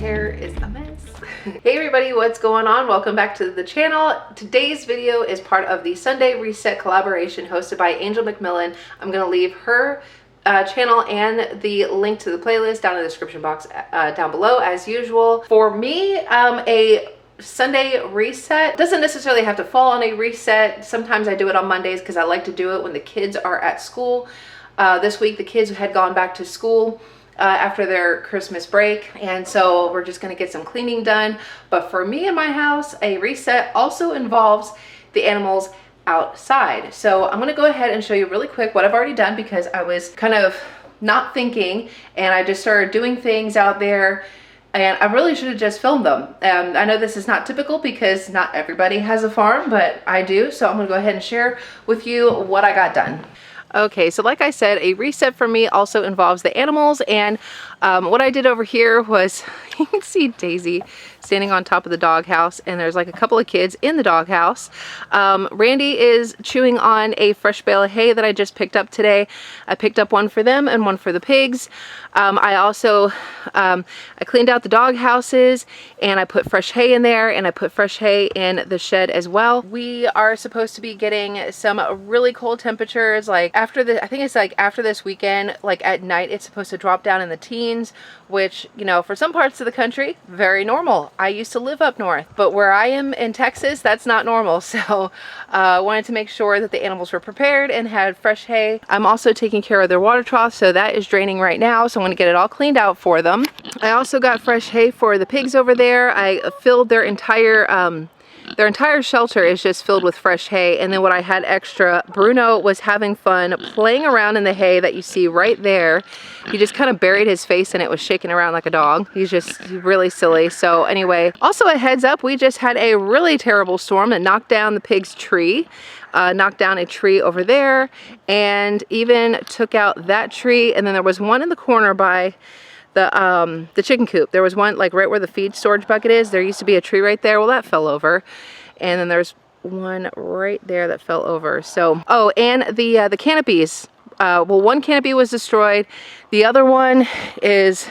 hair is a mess. Hey everybody, what's going on? Welcome back to the channel. Today's video is part of the Sunday Reset collaboration hosted by Angel McMillan. I'm going to leave her channel and the link to the playlist down in the description box down below as usual. For me, a Sunday reset doesn't necessarily have to fall on a reset. Sometimes I do it on Mondays because I like to do it when the kids are at school. This week the kids had gone back to school after their Christmas break, and so we're just going to get some cleaning done. But for me in my house, a reset also involves the animals outside. So I'm going to go ahead and show you really quick what I've already done, because I was kind of not thinking and I just started doing things out there, and I really should have just filmed them. I know this is not typical because not everybody has a farm, but I do. So I'm going to go ahead and share with you what I got done. Okay, so like I said, a reset for me also involves the animals, and what I did over here was, you can see Daisy standing on top of the doghouse, and there's like a couple of kids in the doghouse. Randy is chewing on a fresh bale of hay that I just picked up today. I picked up one for them and one for the pigs. I also I cleaned out the dog houses, and I put fresh hay in there, and I put fresh hay in the shed as well. We are supposed to be getting some really cold temperatures, like after the, I think it's like after this weekend, like at night it's supposed to drop down in the teens, which, you know, for some parts of the country, very normal. I used to live up north, but where I am in Texas, that's not normal. So I wanted to make sure that the animals were prepared and had fresh hay. I'm also taking care of their water trough, so that is draining right now, so I'm going to get it all cleaned out for them. I also got fresh hay for the pigs over there. I filled their entire shelter is just filled with fresh hay. And then what I had extra, Bruno was having fun playing around in the hay that you see right there. He just kind of buried his face in it, was shaking around like a dog. He's just really silly. So anyway, also a heads up, we just had a really terrible storm that knocked down the pig's tree. Knocked down a tree over there, and even took out that tree. And then there was one in the corner by the chicken coop. There was one like right where the feed storage bucket is. There used to be a tree right there. Well, that fell over. And then there's one right there that fell over. So, oh, and the canopies. Well, one canopy was destroyed. The other one is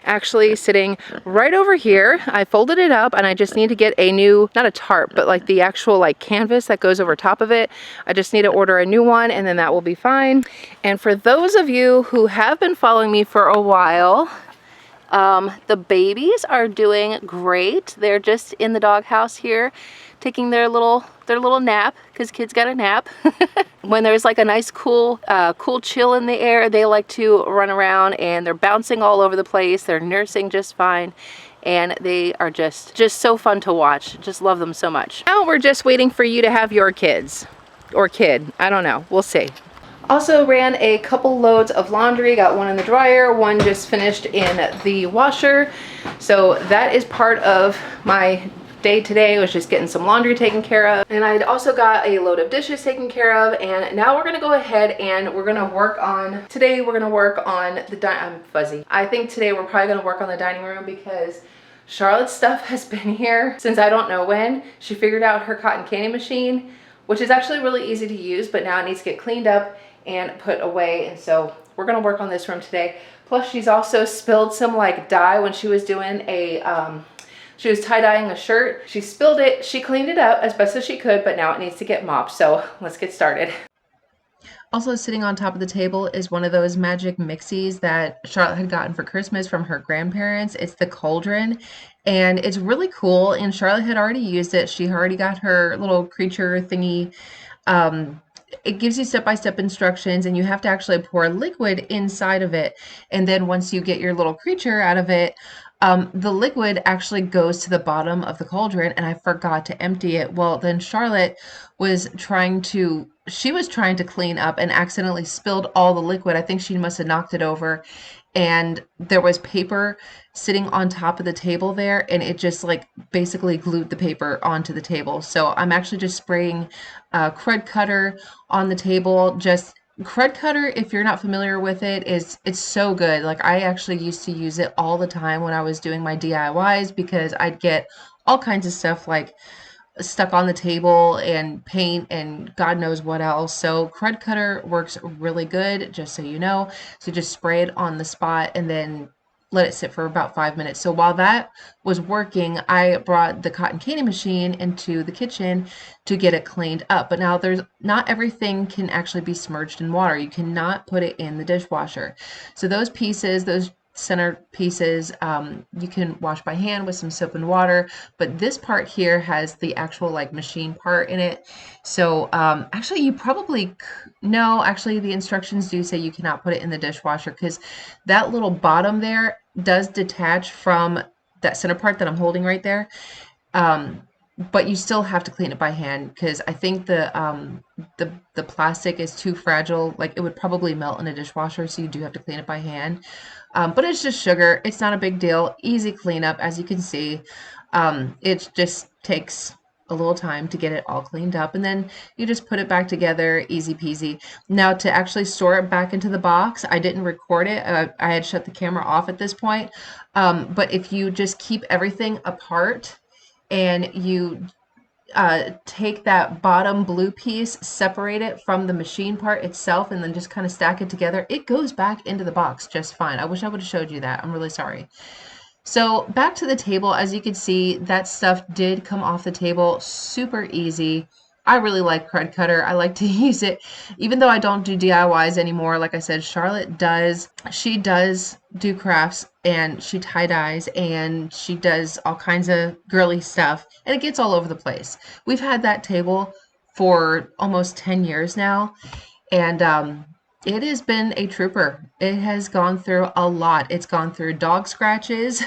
actually sitting right over here. I folded it up, and I just need to get a new, not a tarp, but like the actual like canvas that goes over top of it. I just need to order a new one, and then that will be fine. And for those of you who have been following me for a while, the babies are doing great. They're just in the doghouse here taking their little nap, because kids got a nap. When there's like a nice cool chill in the air, they like to run around, and they're bouncing all over the place. They're nursing just fine, and they are just so fun to watch. Just love them so much. Now we're just waiting for you to have your kids, or kid, I don't know, we'll see. Also ran a couple loads of laundry, got one in the dryer, one just finished in the washer. So that is part of my day today, was just getting some laundry taken care of. And I'd also got a load of dishes taken care of. And now we're gonna go ahead and we're gonna work on, today we're gonna work on the I'm fuzzy. I think today we're probably gonna work on the dining room, because Charlotte's stuff has been here since I don't know when. She figured out her cotton candy machine, which is actually really easy to use, but now it needs to get cleaned up and put away. And so we're gonna work on this room today. Plus she's also spilled some like dye when she was doing a, she was tie-dyeing a shirt. She spilled it, she cleaned it up as best as she could, but now it needs to get mopped. So let's get started. Also sitting on top of the table is one of those magic mixies that Charlotte had gotten for Christmas from her grandparents. It's the cauldron, and it's really cool, and Charlotte had already used it. She already got her little creature thingy. It gives you step-by-step instructions, and you have to actually pour liquid inside of it. And then once you get your little creature out of it, the liquid actually goes to the bottom of the cauldron, and I forgot to empty it. Well, then Charlotte was trying to clean up and accidentally spilled all the liquid. I think she must have knocked it over, and there was paper sitting on top of the table there, and it just like basically glued the paper onto the table. So I'm actually just spraying crud cutter on the table. Just crud cutter, if you're not familiar with it, it's so good. Like I actually used to use it all the time when I was doing my DIYs, because I'd get all kinds of stuff like stuck on the table and paint and God knows what else. So crud cutter works really good, just so you know. So just spray it on the spot and then let it sit for about 5 minutes. So while that was working, I brought the cotton candy machine into the kitchen to get it cleaned up. But now there's not everything can actually be submerged in water. You cannot put it in the dishwasher. So those pieces, those center pieces, you can wash by hand with some soap and water, but this part here has the actual like machine part in it. So actually you probably no, actually the instructions do say you cannot put it in the dishwasher because that little bottom there does detach from that center part that I'm holding right there. Um, but you still have to clean it by hand because I think the plastic is too fragile. Like it would probably melt in a dishwasher, so you do have to clean it by hand. But it's just sugar. It's not a big deal. Easy cleanup, as you can see. It just takes a little time to get it all cleaned up, and then you just put it back together, easy peasy. Now to actually store it back into the box, I didn't record it. I had shut the camera off at this point. But if you just keep everything apart and you take that bottom blue piece, separate it from the machine part itself, and then just kind of stack it together, it goes back into the box just fine. I wish I would have showed you that. I'm really sorry. So back to the table, as you can see, that stuff did come off the table super easy. I really like Crud Cutter. I like to use it, even though I don't do DIYs anymore. Like I said, Charlotte does. She does do crafts and she tie-dyes and she does all kinds of girly stuff and it gets all over the place. We've had that table for almost 10 years now, and it has been a trooper. It has gone through a lot. It's gone through dog scratches.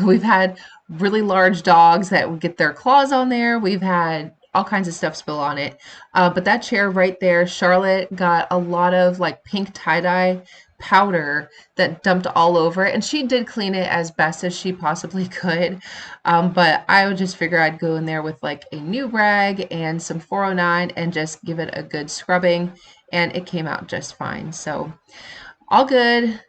We've had really large dogs that would get their claws on there. We've had all kinds of stuff spill on it. But that chair right there, Charlotte got a lot of like pink tie-dye powder that dumped all over it. And she did clean it as best as she possibly could. But I would just figure I'd go in there with like a new rag and some 409 and just give it a good scrubbing. And it came out just fine. So all good.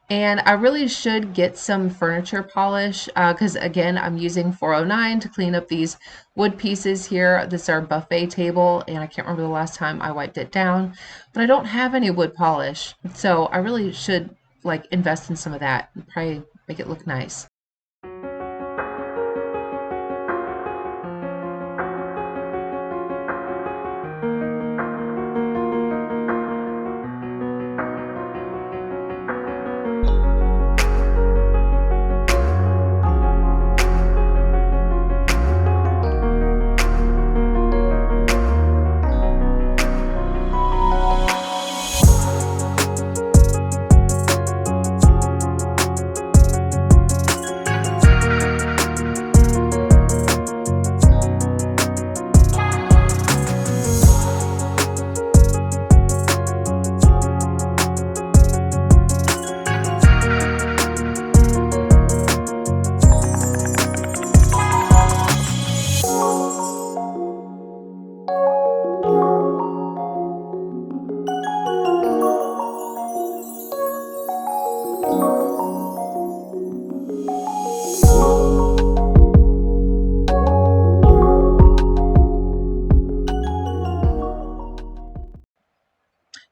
And I really should get some furniture polish because again, I'm using 409 to clean up these wood pieces here. This is our buffet table, and I can't remember the last time I wiped it down, but I don't have any wood polish. So I really should like invest in some of that and probably make it look nice.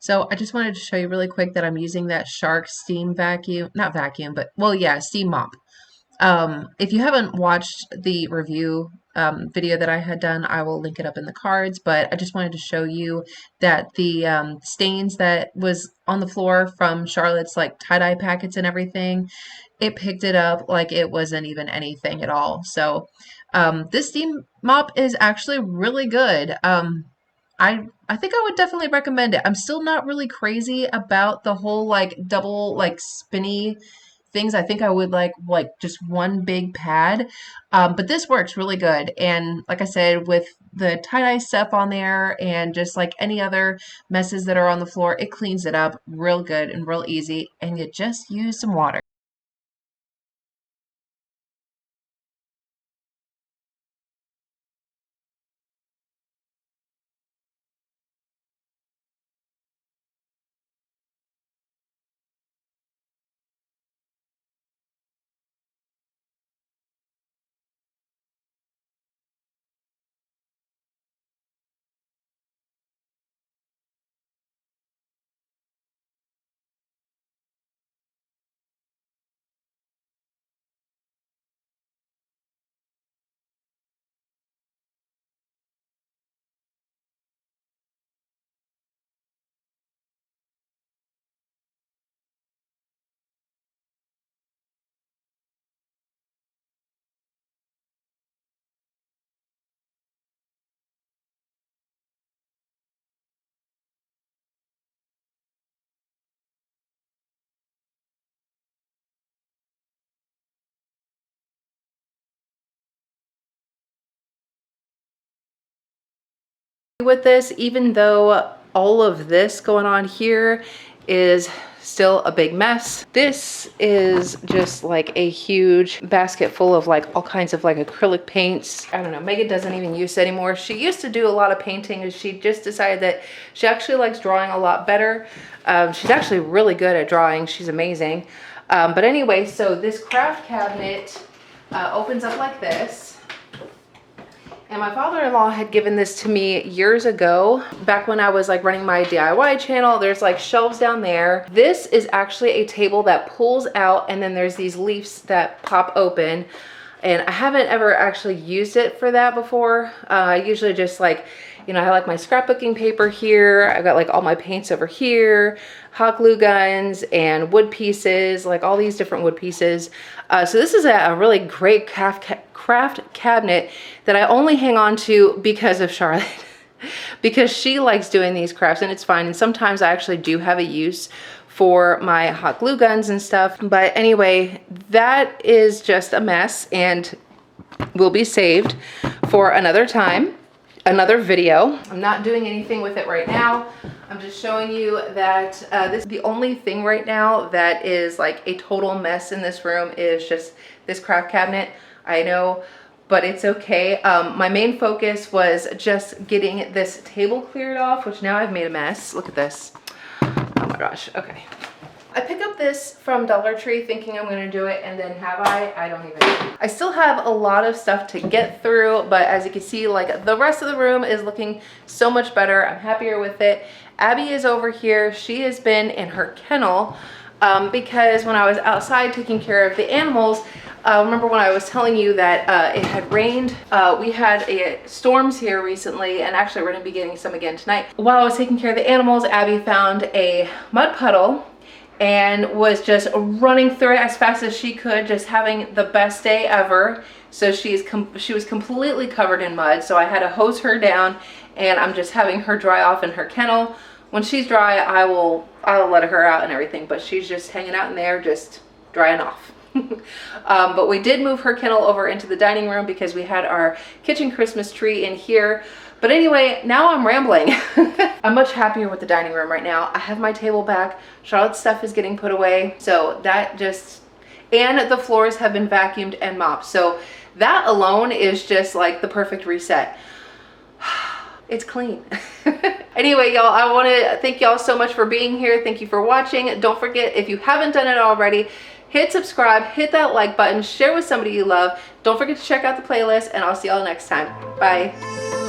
So I just wanted to show you really quick that I'm using that Shark steam vacuum, not vacuum, but well, yeah, steam mop. If you haven't watched the review video that I had done, I will link it up in the cards, but I just wanted to show you that the stains that was on the floor from Charlotte's like tie-dye packets and everything, it picked it up like it wasn't even anything at all. So this steam mop is actually really good. I think I would definitely recommend it. I'm still not really crazy about the whole like double like spinny things. I think I would like just one big pad. But this works really good. And like I said, with the tie-dye stuff on there and just like any other messes that are on the floor, it cleans it up real good and real easy. And you just use some water. with this, even though all of this going on here is still a big mess. This is just like a huge basket full of like all kinds of like acrylic paints. I don't know, Megan doesn't even use it anymore. She used to do a lot of painting, and she just decided that she actually likes drawing a lot better. She's actually really good at drawing. She's amazing. But anyway, so this craft cabinet opens up like this. And my father-in-law had given this to me years ago, back when I was like running my DIY channel. There's like shelves down there. This is actually a table that pulls out, and then there's these leaves that pop open. And I haven't ever actually used it for that before. I usually just like, you know, I have like my scrapbooking paper here. I've got like all my paints over here, hot glue guns and wood pieces, like all these different wood pieces. So this is a really great craft cabinet that I only hang on to because of Charlotte. Because she likes doing these crafts, and it's fine. And sometimes I actually do have a use for my hot glue guns and stuff. But anyway, that is just a mess and will be saved for another time, another video. I'm not doing anything with it right now. I'm just showing you that this is the only thing right now that is like a total mess in this room is just this craft cabinet. I know, but it's okay. My main focus was just getting this table cleared off, which now I've made a mess. Look at this. Oh my gosh, okay. I pick up this from Dollar Tree thinking I'm gonna do it, and then have I don't even know. I still have a lot of stuff to get through, but as you can see, like the rest of the room is looking so much better. I'm happier with it. Abby is over here. She has been in her kennel because when I was outside taking care of the animals, remember when I was telling you that it had rained? We had storms here recently, and actually we're gonna be getting some again tonight. While I was taking care of the animals, Abby found a mud puddle and was just running through it as fast as she could, just having the best day ever. So she was completely covered in mud, so I had to hose her down, and I'm just having her dry off in her kennel. When she's dry, I'll let her out and everything, but she's just hanging out in there, just drying off. But we did move her kennel over into the dining room because we had our kitchen Christmas tree in here. But anyway, now I'm rambling. I'm much happier with the dining room right now. I have my table back. Charlotte's stuff is getting put away. So that just, and the floors have been vacuumed and mopped. So that alone is just like the perfect reset. It's clean. Anyway, y'all, I want to thank y'all so much for being here. Thank you for watching. Don't forget, if you haven't done it already, hit subscribe, hit that like button, share with somebody you love. Don't forget to check out the playlist, and I'll see y'all next time. Bye.